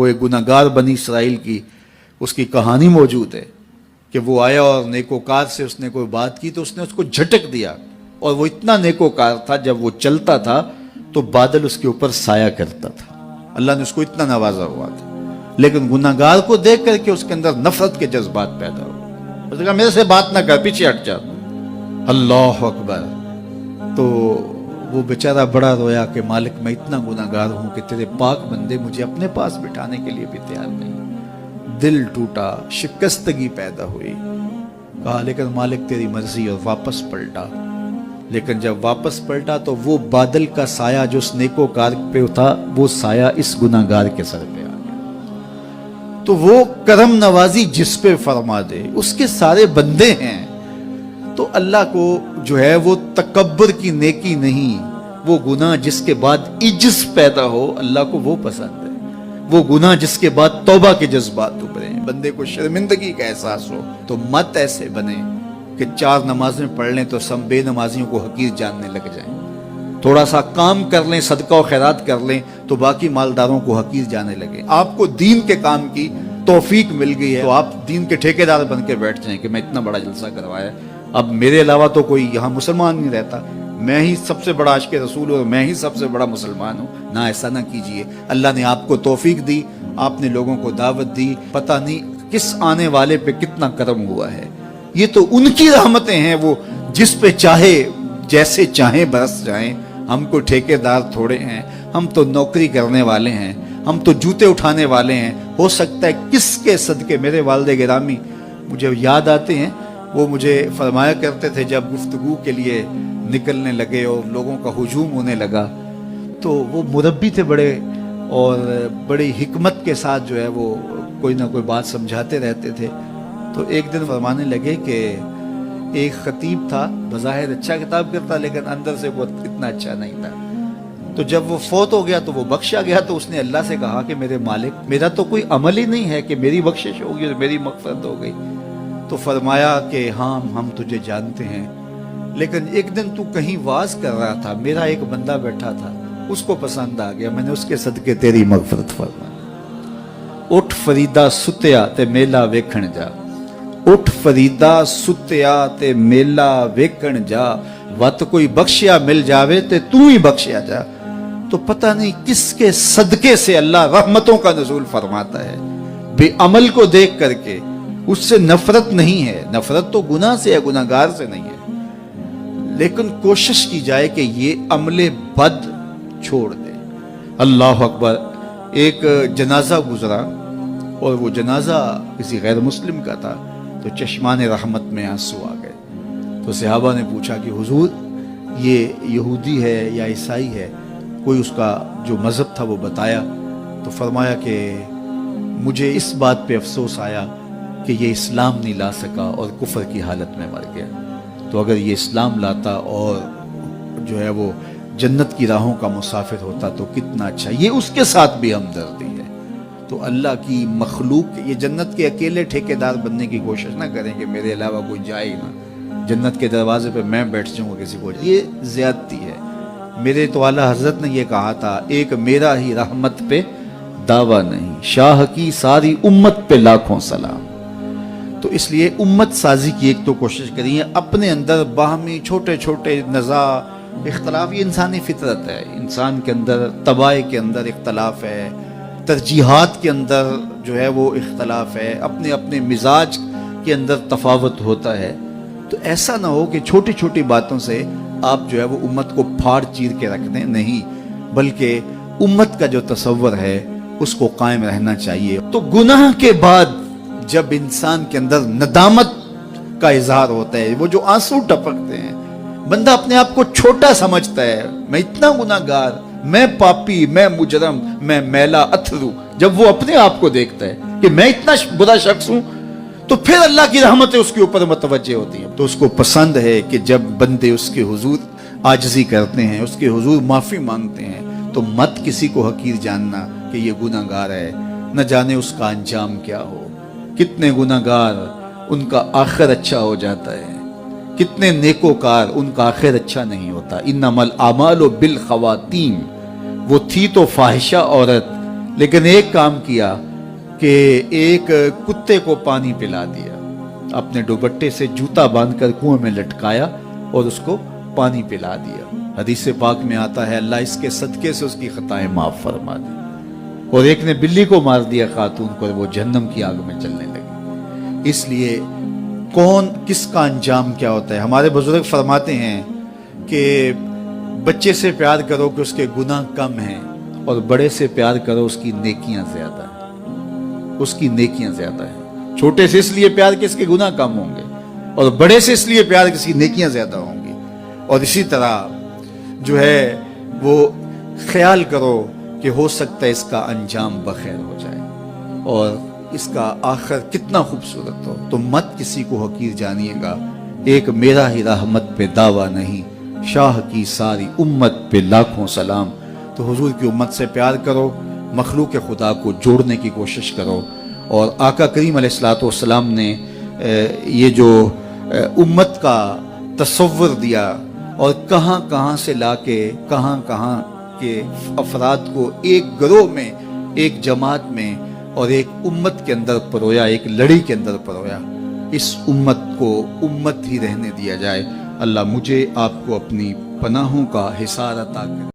وہ ایک گناہگار بنی اسرائیل کی اس کی کہانی موجود ہے کہ وہ آیا اور نیکوکار سے اس نے کوئی بات کی تو اس نے اس کو جھٹک دیا، اور وہ اتنا نیکوکار تھا جب وہ چلتا تھا تو بادل اس کے اوپر سایہ کرتا تھا، اللہ نے اس کو اتنا نوازا ہوا تھا، لیکن گناہگار کو دیکھ کر کے اس کے اندر نفرت کے جذبات پیدا ہوئے، اس نے کہا میرے سے بات نہ کر، پیچھے ہٹ جا، اللہ اکبر۔ تو وہ بیچارہ بڑا رویا کہ مالک میں اتنا گناہگار ہوں کہ تیرے پاک بندے مجھے اپنے پاس بٹھانے کے لیے بھی تیار نہیں۔ دل ٹوٹا، شکستگی پیدا ہوئی، کہا لیکن مالک تیری مرضی، اور واپس پلٹا۔ لیکن جب واپس پلٹا تو وہ بادل کا سایہ جو اس نیکوکار پہ تھا وہ سایہ اس گناہگار کے سر پہ آ گیا۔ تو وہ کرم نوازی جس پہ فرما دے، اس کے سارے بندے ہیں، تو اللہ کو جو ہے وہ تکبر کی نیکی نہیں، وہ گناہ جس کے بعد عجز پیدا ہو اللہ کو وہ پسند ہے، وہ گناہ جس کے بعد توبہ کے جذبات ابھرے، بندے کو شرمندگی کا احساس ہو۔ تو مت ایسے بنے کہ 4 نمازیں پڑھ لیں تو سب بے نمازیوں کو حقیر جاننے لگ جائیں، تھوڑا سا کام کر لیں، صدقہ و خیرات کر لیں تو باقی مالداروں کو حقیر جانے لگے۔ آپ کو دین کے کام کی توفیق مل گئی ہے تو آپ دین کے ٹھیکیدار بن کے بیٹھ جائیں کہ میں اتنا بڑا جلسہ کروایا، اب میرے علاوہ تو کوئی یہاں مسلمان نہیں رہتا، میں ہی سب سے بڑا عاشق رسول ہوں، میں ہی سب سے بڑا مسلمان ہوں۔ نہ، ایسا نہ کیجئے، اللہ نے آپ کو توفیق دی، آپ نے لوگوں کو دعوت دی، پتہ نہیں کس آنے والے پہ کتنا کرم ہوا ہے، یہ تو ان کی رحمتیں ہیں، وہ جس پہ چاہے جیسے چاہیں برس جائیں۔ ہم کو ٹھیکیدار تھوڑے ہیں، ہم تو نوکری کرنے والے ہیں، ہم تو جوتے اٹھانے والے ہیں، ہو سکتا ہے کس کے صدقے۔ میرے والد گرامی مجھے یاد آتے ہیں، وہ مجھے فرمایا کرتے تھے جب گفتگو کے لیے نکلنے لگے اور لوگوں کا ہجوم ہونے لگا تو وہ مربی تھے بڑے، اور بڑی حکمت کے ساتھ جو ہے وہ کوئی نہ کوئی بات سمجھاتے رہتے تھے۔ تو ایک دن فرمانے لگے کہ ایک خطیب تھا، بظاہر اچھا خطاب کرتا لیکن اندر سے وہ اتنا اچھا نہیں تھا، تو جب وہ فوت ہو گیا تو وہ بخشا گیا، تو اس نے اللہ سے کہا کہ میرے مالک میرا تو کوئی عمل ہی نہیں ہے کہ میری بخشش ہوگی اور میری مغفرت ہو گئی۔ تو فرمایا کہ ہاں ہم تجھے جانتے ہیں، لیکن ایک دن تو کہیں واز کر رہا تھا، میرا ایک بندہ بیٹھا تھا، اس کو پسند آ گیا، میں نے اس کے صدقے تیری مغفرت فرمائی۔ اٹھ فریدا ستیا تے میلا ویکھن جا، اٹھ فریدا ستیا تے میلا ویکھن جا، وت کوئی بخشیا مل جاوے تے تو ہی بخشیا جا۔ تو پتہ نہیں کس کے صدقے سے اللہ رحمتوں کا نزول فرماتا ہے، بے عمل کو دیکھ کر کے اس سے نفرت نہیں ہے، نفرت تو گناہ سے ہے، گناہگار سے نہیں ہے، لیکن کوشش کی جائے کہ یہ عمل بد چھوڑ دے۔ اللہ اکبر۔ ایک جنازہ گزرا اور وہ جنازہ کسی غیر مسلم کا تھا، تو چشمان رحمت میں آنسو آ گئے، تو صحابہ نے پوچھا کہ حضور یہ یہودی ہے یا عیسائی ہے، کوئی اس کا جو مذہب تھا وہ بتایا، تو فرمایا کہ مجھے اس بات پہ افسوس آیا کہ یہ اسلام نہیں لا سکا اور کفر کی حالت میں مر گیا، تو اگر یہ اسلام لاتا اور جو ہے وہ جنت کی راہوں کا مسافر ہوتا تو کتنا اچھا۔ یہ اس کے ساتھ بھی ہمدردی ہے۔ تو اللہ کی مخلوق، یہ جنت کے اکیلے ٹھیکیدار بننے کی کوشش نہ کریں کہ میرے علاوہ کوئی جائے ہی نہ، جنت کے دروازے پہ میں بیٹھ جاؤں گا کسی کو، یہ زیادتی ہے۔ میرے تو اعلیٰ حضرت نے یہ کہا تھا، ایک میرا ہی رحمت پہ دعویٰ نہیں، شاہ کی ساری امت پہ لاکھوں سلام۔ تو اس لیے امت سازی کی ایک تو کوشش کریے، اپنے اندر باہمی چھوٹے چھوٹے نزاع اختلاف، یہ انسانی فطرت ہے، انسان کے اندر طبائع کے اندر اختلاف ہے، ترجیحات کے اندر جو ہے وہ اختلاف ہے، اپنے اپنے مزاج کے اندر تفاوت ہوتا ہے۔ تو ایسا نہ ہو کہ چھوٹی چھوٹی باتوں سے آپ جو ہے وہ امت کو پھاڑ چیر کے رکھ دیں، نہیں، بلکہ امت کا جو تصور ہے اس کو قائم رہنا چاہیے۔ تو گناہ کے بعد جب انسان کے اندر ندامت کا اظہار ہوتا ہے، وہ جو آنسو ٹپکتے ہیں، بندہ اپنے آپ کو چھوٹا سمجھتا ہے، میں اتنا گناہگار، میں پاپی، میں مجرم، میں میلا اتھرو، جب وہ اپنے آپ کو دیکھتا ہے کہ میں اتنا برا شخص ہوں، تو پھر اللہ کی رحمتیں اس کے اوپر متوجہ ہوتی ہیں۔ تو اس کو پسند ہے کہ جب بندے اس کے حضور عاجزی کرتے ہیں، اس کے حضور معافی مانگتے ہیں، تو مت کسی کو حقیر جاننا کہ یہ گناہگار ہے، نہ جانے اس کا انجام کیا ہو۔ کتنے گناہگار ان کا آخر اچھا ہو جاتا ہے، کتنے نیکوکار ان کا آخر اچھا نہیں ہوتا۔ انما الاعمال بالخواتیم، وہ تھی تو فاحشہ عورت لیکن ایک کام کیا کہ ایک کتے کو پانی پلا دیا، اپنے دوپٹے سے جوتا باندھ کر کنویں میں لٹکایا اور اس کو پانی پلا دیا۔ حدیث پاک میں آتا ہے اللہ اس کے صدقے سے اس کی خطائیں معاف فرما دی۔ اور ایک نے بلی کو مار دیا خاتون کو، اور وہ جہنم کی آگ میں جلنے لگی۔ اس لیے کون کس کا انجام کیا ہوتا ہے؟ ہمارے بزرگ فرماتے ہیں کہ بچے سے پیار کرو کہ اس کے گناہ کم ہیں، اور بڑے سے پیار کرو اس کی نیکیاں زیادہ ہیں، اس کی نیکیاں زیادہ ہیں۔ چھوٹے سے اس لیے پیار کہ اس کے گناہ کم ہوں گے، اور بڑے سے اس لیے پیار کہ اس کی نیکیاں زیادہ ہوں گی۔ اور اسی طرح جو ہے وہ خیال کرو کہ ہو سکتا ہے اس کا انجام بخیر ہو جائے اور اس کا آخر کتنا خوبصورت ہو۔ تو مت کسی کو حقیر جانیے گا، ایک میرا ہی رحمت پہ دعویٰ نہیں، شاہ کی ساری امت پہ لاکھوں سلام۔ تو حضور کی امت سے پیار کرو، مخلوق خدا کو جوڑنے کی کوشش کرو۔ اور آقا کریم علیہ الصلوۃ والسلام نے یہ جو امت کا تصور دیا اور کہاں کہاں سے لا کے کہاں کہاں کے افراد کو ایک گروہ میں، ایک جماعت میں اور ایک امت کے اندر پرویا، ایک لڑی کے اندر پرویا، اس امت کو امت ہی رہنے دیا جائے۔ اللہ مجھے آپ کو اپنی پناہوں کا حصار عطا کرے۔